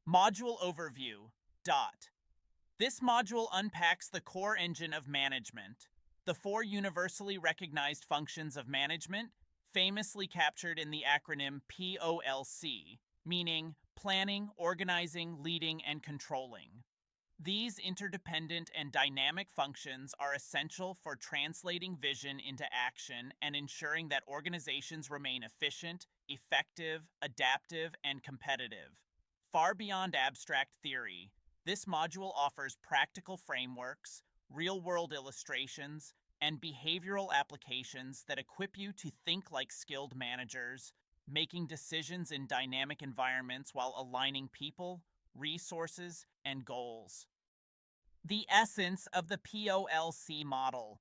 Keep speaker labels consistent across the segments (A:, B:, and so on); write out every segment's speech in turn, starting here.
A: Module Overview. Dot. This module unpacks the core engine of management, the four universally recognized functions of management, famously captured in the acronym POLC, meaning planning, organizing, leading, and controlling. These interdependent and dynamic functions are essential for translating vision into action and ensuring that organizations remain efficient, effective, adaptive, and competitive. Far beyond abstract theory, this module offers practical frameworks, real-world illustrations, and behavioral applications that equip you to think like skilled managers, making decisions in dynamic environments while aligning people, resources, and goals. The essence of the POLC model.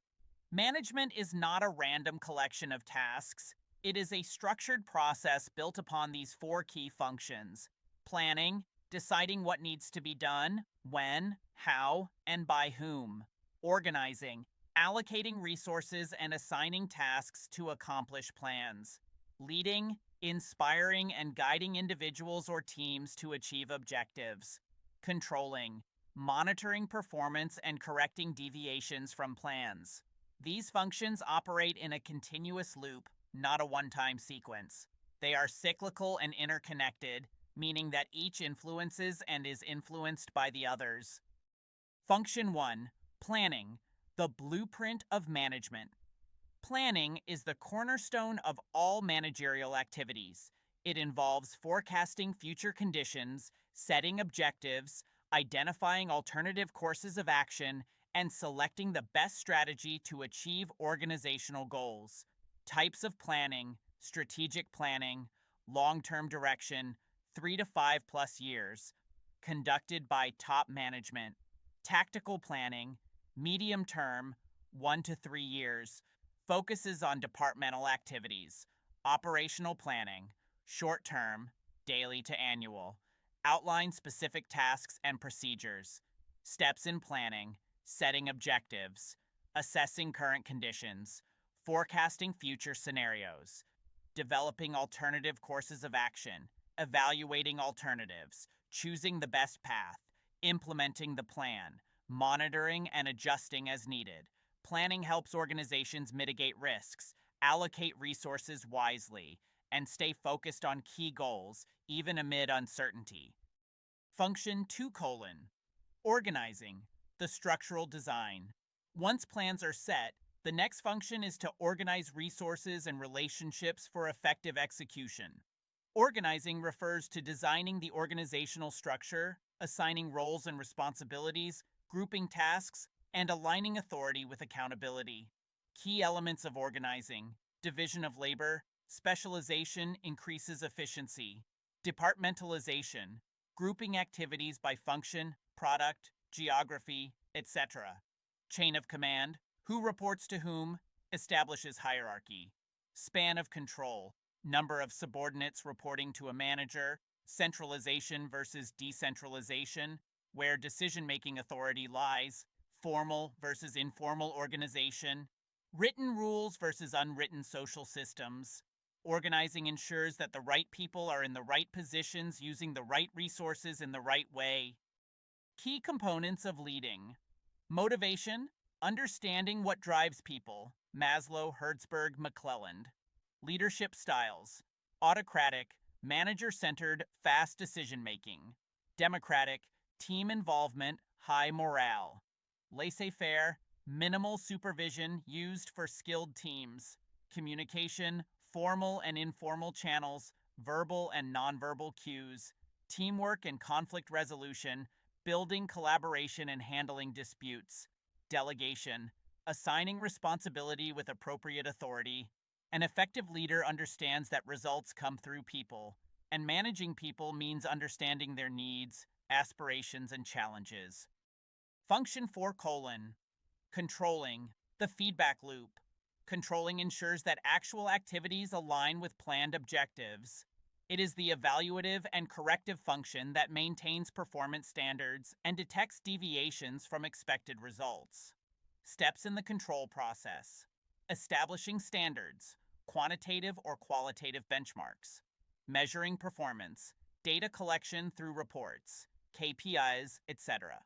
A: Management is not a random collection of tasks. It is a structured process built upon these four key functions: planning, deciding what needs to be done, when, how, and by whom; organizing, allocating resources and assigning tasks to accomplish plans; leading, inspiring and guiding individuals or teams to achieve objectives; controlling, monitoring performance and correcting deviations from plans. These functions operate in a continuous loop, not a one-time sequence. They are cyclical and interconnected, meaning that each influences and is influenced by the others. Function 1. Planning, the blueprint of management. Planning is the cornerstone of all managerial activities. It involves forecasting future conditions, setting objectives, identifying alternative courses of action, and selecting the best strategy to achieve organizational goals. Types of planning: strategic planning, long-term direction, 3 to 5 plus years, conducted by top management; tactical planning, medium term, 1 to 3 years, focuses on departmental activities; operational planning, short term, daily to annual, outline specific tasks and procedures; steps in planning, setting objectives, assessing current conditions, forecasting future scenarios, developing alternative courses of action, evaluating alternatives, choosing the best path, implementing the plan, monitoring and adjusting as needed. Planning helps organizations mitigate risks, allocate resources wisely, and stay focused on key goals, even amid uncertainty. Function 2: Organizing, the structural design. Once plans are set, the next function is to organize resources and relationships for effective execution. Organizing refers to designing the organizational structure, assigning roles and responsibilities, grouping tasks, and aligning authority with accountability. Key elements of organizing: division of labor; specialization increases efficiency; departmentalization, grouping activities by function, product, geography, etc. Chain of command, who reports to whom, establishes hierarchy. Span of control, number of subordinates reporting to a manager; centralization versus decentralization, where decision-making authority lies; formal versus informal organization; written rules versus unwritten social systems. Organizing ensures that the right people are in the right positions using the right resources in the right way. Key components of leading: motivation, understanding what drives people, Maslow, Hertzberg, McClelland. Leadership styles: autocratic, manager-centered, fast decision-making; democratic, team involvement, high morale; laissez-faire, minimal supervision used for skilled teams; communication, formal and informal channels, verbal and nonverbal cues; teamwork and conflict resolution, building collaboration and handling disputes; delegation, assigning responsibility with appropriate authority. An effective leader understands that results come through people, and managing people means understanding their needs, aspirations, and challenges. Function 4: Controlling, the feedback loop. Controlling ensures that actual activities align with planned objectives. It is the evaluative and corrective function that maintains performance standards and detects deviations from expected results. Steps in the control process: establishing standards, quantitative or qualitative benchmarks; measuring performance, data collection through reports, KPIs, etc.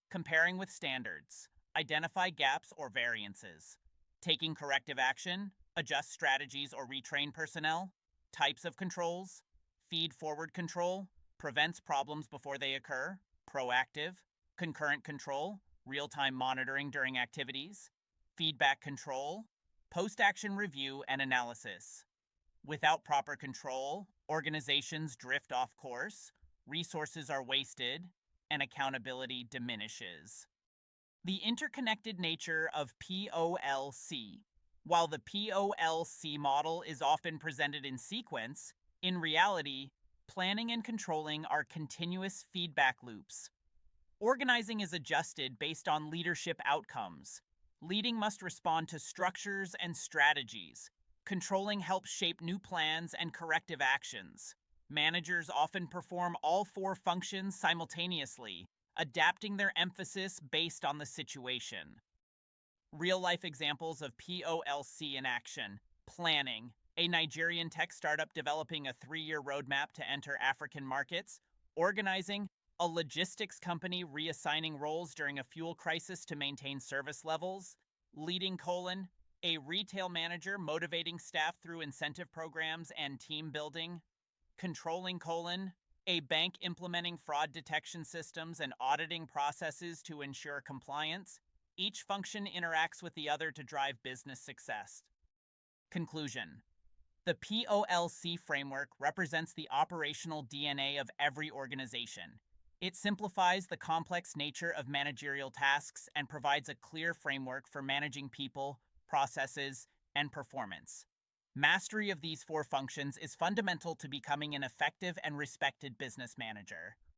A: Comparing with standards, identify gaps or variances. Taking corrective action, adjust strategies or retrain personnel. Types of controls, feed forward control, prevents problems before they occur, proactive, concurrent control, real-time monitoring during activities, feedback control, post-action review and analysis. Without proper control, organizations drift off course, resources are wasted, and accountability diminishes. The interconnected nature of POLC. While the POLC model is often presented in sequence, in reality, planning and controlling are continuous feedback loops. Organizing is adjusted based on leadership outcomes. Leading must respond to structures and strategies. Controlling helps shape new plans and corrective actions. Managers often perform all four functions simultaneously, adapting their emphasis based on the situation. Real-life examples of POLC in action. Planning. A Nigerian tech startup developing a 3-year roadmap to enter African markets. Organizing. A logistics company reassigning roles during a fuel crisis to maintain service levels. Leading: a retail manager motivating staff through incentive programs and team building. Controlling: a bank implementing fraud detection systems and auditing processes to ensure compliance. Each function interacts with the other to drive business success. Conclusion. The POLC framework represents the operational DNA of every organization. It simplifies the complex nature of managerial tasks and provides a clear framework for managing people, processes, and performance. Mastery of these four functions is fundamental to becoming an effective and respected business manager.